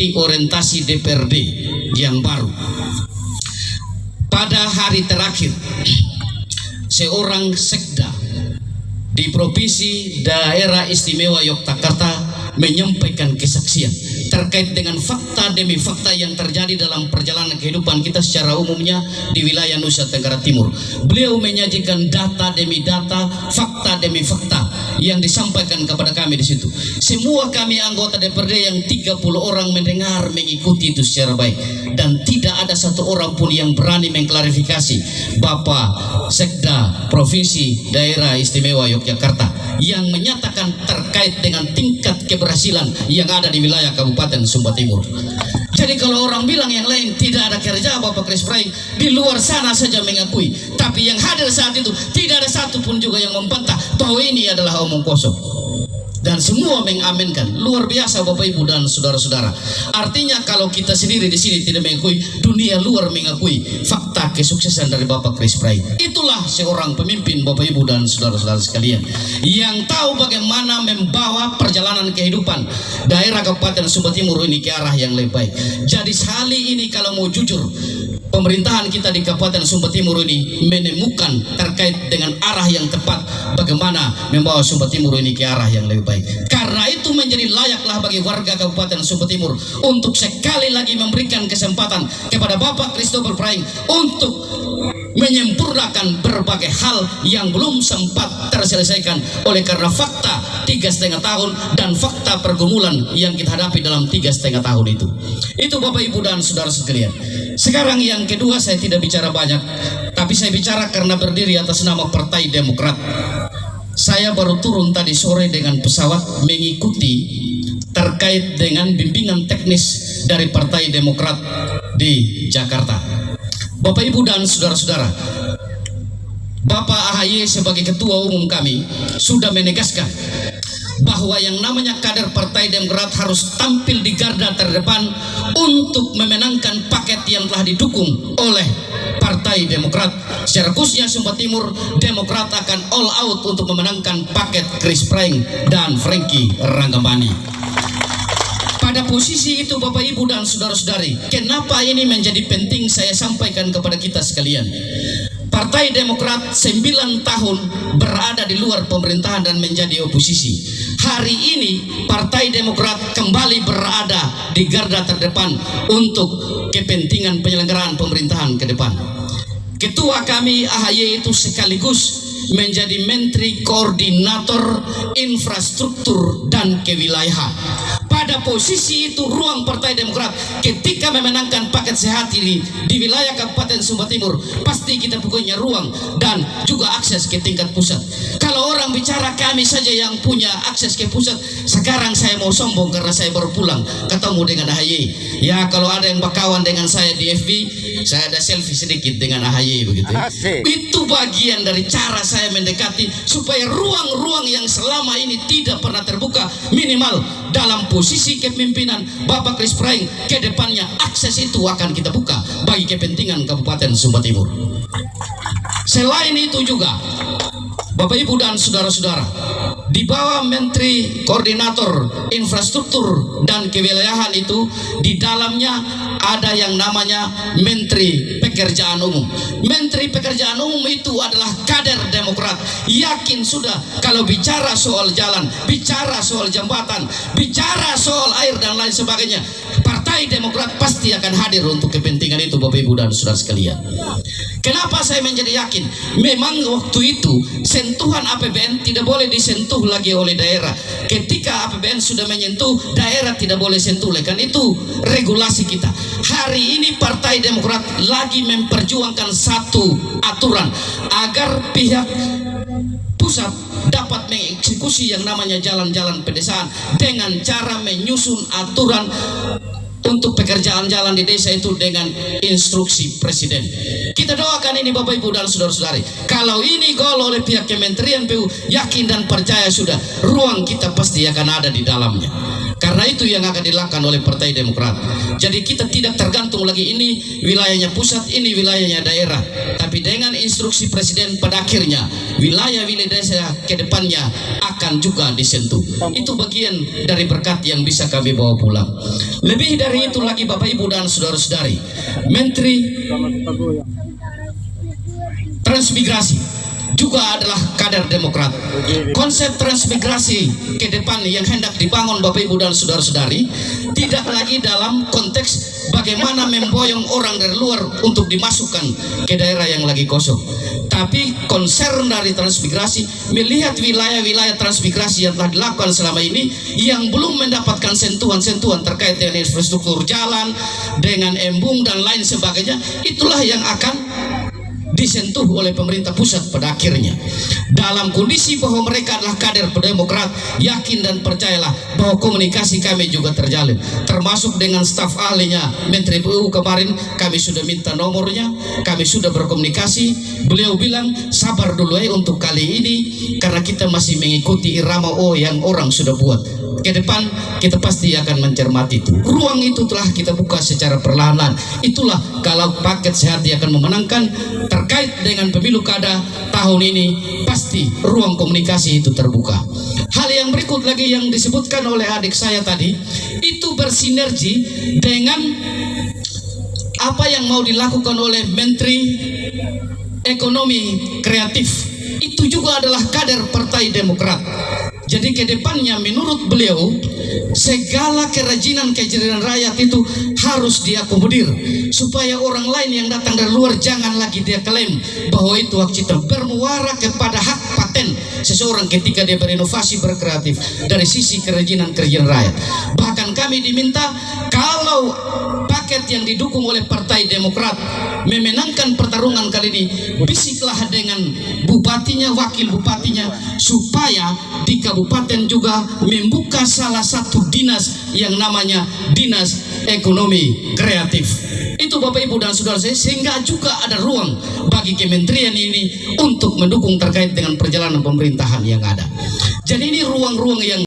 orientasi DPRD yang baru. Pada hari terakhir, seorang sekda di Provinsi Daerah Istimewa Yogyakarta menyampaikan kesaksian terkait dengan fakta demi fakta yang terjadi dalam perjalanan kehidupan kita secara umumnya di wilayah Nusa Tenggara Timur. Beliau menyajikan data demi data, fakta demi fakta yang disampaikan kepada kami di situ. Semua kami anggota DPRD yang 30 orang mendengar, mengikuti itu secara baik, dan tidak ada satu orang pun yang berani mengklarifikasi Bapak Sekda Provinsi Daerah Istimewa Yogyakarta yang menyatakan terkait dengan tingkat keberhasilan yang ada di wilayah Kabupaten Sumba Timur. Jadi kalau orang bilang yang lain tidak ada kerja Bapak Chris Praing, di luar sana saja mengakui, tapi yang hadir saat itu tidak ada satu pun juga yang membantah bahwa ini adalah omong kosong. Dan semua mengaminkan. Luar biasa Bapak Ibu dan saudara-saudara. Artinya kalau kita sendiri di sini tidak mengakui, dunia luar mengakui fakta kesuksesan dari Bapak Chris Praing. Itulah seorang pemimpin Bapak Ibu dan saudara-saudara sekalian, yang tahu bagaimana membawa perjalanan kehidupan daerah Kabupaten Sumba Timur ini ke arah yang lebih baik. Jadi sekali ini kalau mau jujur, pemerintahan kita di Kabupaten Sumba Timur ini menemukan terkait dengan arah yang tepat bagaimana membawa Sumba Timur ini ke arah yang lebih baik. Karena itu menjadi layaklah bagi warga Kabupaten Sumba Timur untuk sekali lagi memberikan kesempatan kepada Bapak Christopher Praing untuk menyempurnakan berbagai hal yang belum sempat terselesaikan oleh karena fakta 3,5 tahun dan fakta pergumulan yang kita hadapi dalam 3,5 tahun itu. Itu Bapak Ibu dan saudara sekalian. Sekarang yang kedua, saya tidak bicara banyak, tapi saya bicara karena berdiri atas nama Partai Demokrat. Saya baru turun tadi sore dengan pesawat mengikuti terkait dengan bimbingan teknis dari Partai Demokrat di Jakarta. Bapak Ibu dan saudara-saudara, Bapak AHY sebagai ketua umum kami sudah menegaskan bahwa yang namanya kader Partai Demokrat harus tampil di garda terdepan untuk memenangkan paket yang telah didukung oleh Partai Demokrat. Secara khususnya Sumba Timur, Demokrat akan all out untuk memenangkan paket Chris Praing dan Frankie Ranggamani. Pada posisi itu Bapak Ibu dan saudara-saudari, kenapa ini menjadi penting saya sampaikan kepada kita sekalian. Partai Demokrat 9 tahun berada di luar pemerintahan dan menjadi oposisi. Hari ini Partai Demokrat kembali berada di garda terdepan untuk kepentingan penyelenggaraan pemerintahan ke depan. Ketua kami AHY itu sekaligus menjadi Menteri Koordinator Infrastruktur dan Kewilayahan. Pada posisi itu ruang Partai Demokrat ketika memenangkan paket sehat ini di wilayah Kabupaten Sumba Timur, pasti kita punya ruang dan juga akses ke tingkat pusat. Kalau orang bicara kami saja yang punya akses ke pusat, sekarang saya mau sombong karena saya baru pulang ketemu dengan AHY. Ya kalau ada yang berkawan dengan saya di FB, saya ada selfie sedikit dengan AHY begitu. Itu bagian dari cara saya mendekati supaya ruang-ruang yang selama ini tidak pernah terbuka, minimal dalam posisi kepemimpinan Bapak Chris Praing ke depannya, akses itu akan kita buka bagi kepentingan Kabupaten Sumba Timur. Selain itu juga Bapak Ibu dan saudara-saudara, di bawah Menteri Koordinator Infrastruktur dan Kewilayahan itu di dalamnya ada yang namanya Menteri Pekerjaan Umum. Menteri Pekerjaan Umum itu adalah kader Demokrat. Yakin sudah kalau bicara soal jalan, bicara soal jembatan, bicara soal air dan lain sebagainya, Partai Demokrat pasti akan hadir untuk kepentingan itu Bapak Ibu dan saudara sekalian. Kenapa saya menjadi yakin? Memang waktu itu sentuhan APBN tidak boleh disentuh lagi oleh daerah. Ketika APBN sudah menyentuh, daerah tidak boleh sentuh lagi. Kan itu regulasi kita. Hari ini Partai Demokrat lagi memperjuangkan satu aturan agar pihak pusat dapat mengeksekusi yang namanya jalan-jalan pedesaan dengan cara menyusun aturan untuk pekerjaan jalan di desa itu dengan instruksi Presiden. Kita doakan ini Bapak Ibu dan saudara-saudari. Kalau ini gol oleh pihak Kementerian PU, yakin dan percaya sudah ruang kita pasti akan ada di dalamnya. Karena itu yang akan dilakukan oleh Partai Demokrat. Jadi kita tidak tergantung lagi ini wilayahnya pusat, ini wilayahnya daerah. Tapi dengan instruksi Presiden pada akhirnya wilayah-wilayah desa ke depannya akan akan juga disentuh. Itu bagian dari berkat yang bisa kami bawa pulang. Lebih dari itu lagi Bapak Ibu dan saudara-saudari, Menteri Transmigrasi juga adalah kader Demokrat. Konsep transmigrasi ke depan yang hendak dibangun Bapak Ibu dan saudara-saudari tidak lagi dalam konteks bagaimana memboyong orang dari luar untuk dimasukkan ke daerah yang lagi kosong, tapi concern dari transmigrasi melihat wilayah-wilayah transmigrasi yang telah dilakukan selama ini yang belum mendapatkan sentuhan-sentuhan terkait dengan infrastruktur jalan, dengan embung dan lain sebagainya. Itulah yang akan disentuh oleh pemerintah pusat pada akhirnya. Dalam kondisi bahwa mereka adalah kader Demokrat, yakin dan percayalah bahwa komunikasi kami juga terjalin, termasuk dengan staf ahlinya Menteri PU kemarin. Kami sudah minta nomornya, kami sudah berkomunikasi. Beliau bilang sabar dulu untuk kali ini karena kita masih mengikuti irama yang orang sudah buat. Ke depan kita pasti akan mencermati itu. Ruang itu telah kita buka secara perlahan. Itulah kalau paket sehat akan memenangkan terkait dengan pemilu kada tahun ini, pasti ruang komunikasi itu terbuka. Hal yang berikut lagi yang disebutkan oleh adik saya tadi, itu bersinergi dengan apa yang mau dilakukan oleh Menteri Ekonomi Kreatif. Itu juga adalah kader Partai Demokrat. Jadi ke depannya menurut beliau segala kerajinan rakyat itu harus diakomodir supaya orang lain yang datang dari luar jangan lagi dia klaim bahwa itu hak cipta, bermuara kepada hak paten seseorang ketika dia berinovasi berkreatif dari sisi kerajinan rakyat. Bahkan kami diminta kalau paket yang didukung oleh Partai Demokrat memenangkan pertarungan kali ini, bisiklah dengan bupatinya, wakil bupatinya supaya di kabupaten juga membuka salah satu dinas yang namanya Dinas Ekonomi Kreatif. Itu Bapak Ibu dan saudara saya, sehingga juga ada ruang bagi kementerian ini untuk mendukung terkait dengan perjalanan pemerintahan yang ada. Jadi ini ruang-ruang yang